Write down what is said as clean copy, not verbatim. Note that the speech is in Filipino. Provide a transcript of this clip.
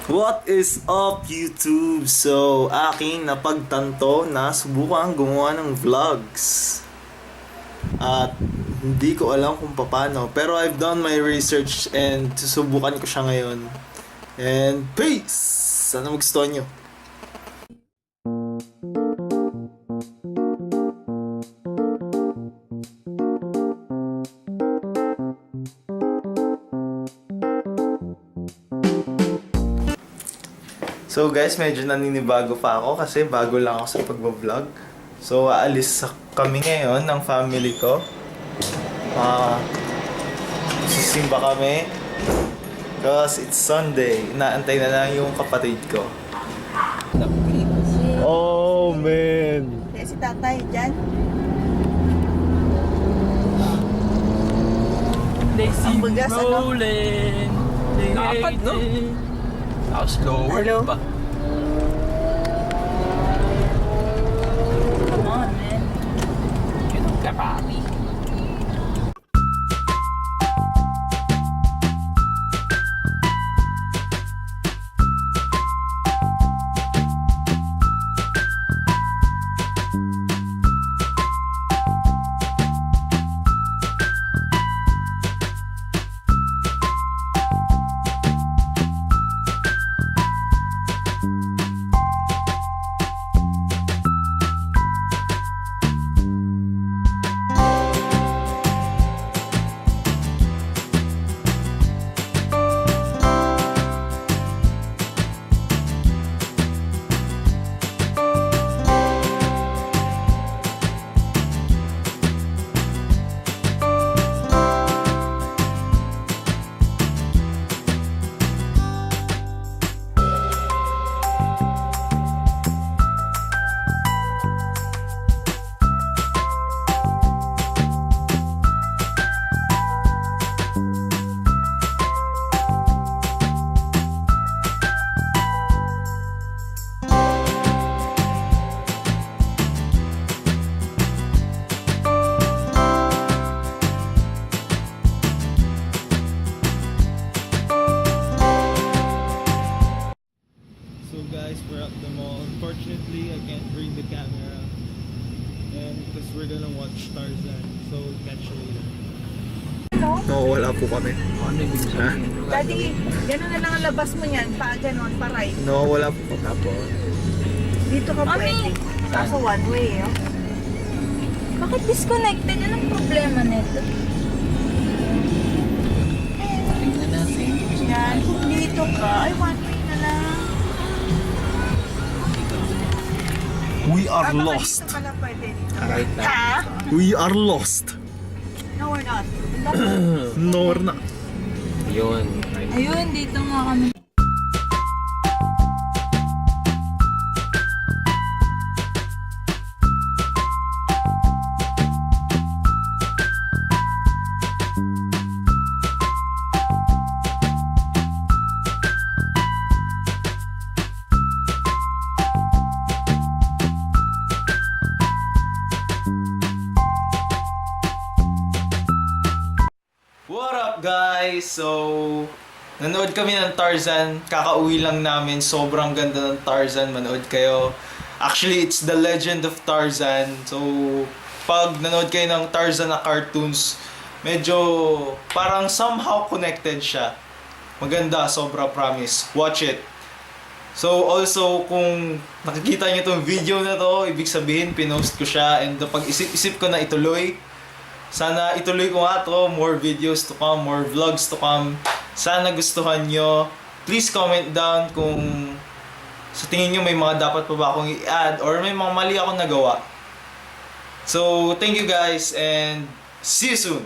What is up YouTube? So, aking napagtanto na subukan gumawa ng vlogs. At hindi ko alam kung paano. Pero I've done my research and susubukan ko siya ngayon. And peace! Sana magustuhan nyo. So guys, medyo naninibago pa ako kasi bago lang ako sa pagbablog. So aalis kami ngayon ng family ko. Sisimba kami because it's Sunday. Inaantay na lang yung kapatid ko. Oh man! Si tatay dyan. They see me Bugas, ano? rolling. Dapat, no? Tapos lower Hello? pa. Come on, man. Ganun ka, papi. So guys, we're at the mall. Unfortunately, I can't bring the camera. And because we're gonna watch Tarzan. So catch you later. No, wala po kami. Ano yung sabihin? Daddy, gano'n na lang ang labas mo niyan. Pa gano'n, pa right. No, wala po kami. Dito ka pwede. Kaso one way, oh. Bakit disconnected? Anong problema nito? Tingnan natin. Yan, kung dito ka, ay one way na lang. We are Baka lost. dito ka lang pwede dito. Right na. Ha? We are lost. No, we're not. No, we're not. Yun. Ayun, dito nga kami. What up guys? So, nanood kami ng Tarzan. Kakauwi lang namin. Sobrang ganda ng Tarzan. Manood kayo. Actually, it's the legend of Tarzan. So, pag nanood kayo ng Tarzan na cartoons, medyo parang somehow connected siya. Maganda, sobra promise. Watch it. So, also, kung nakikita niyo itong video na to, ibig sabihin, pinost ko siya. And pag isip ko na ituloy, sana ituloy ko nga to, more videos to come, more vlogs to come. Sana gustuhan nyo. Please comment down kung sa tingin nyo may mga dapat pa ba akong i-add or may mga mali akong nagawa. So, thank you guys and see you soon!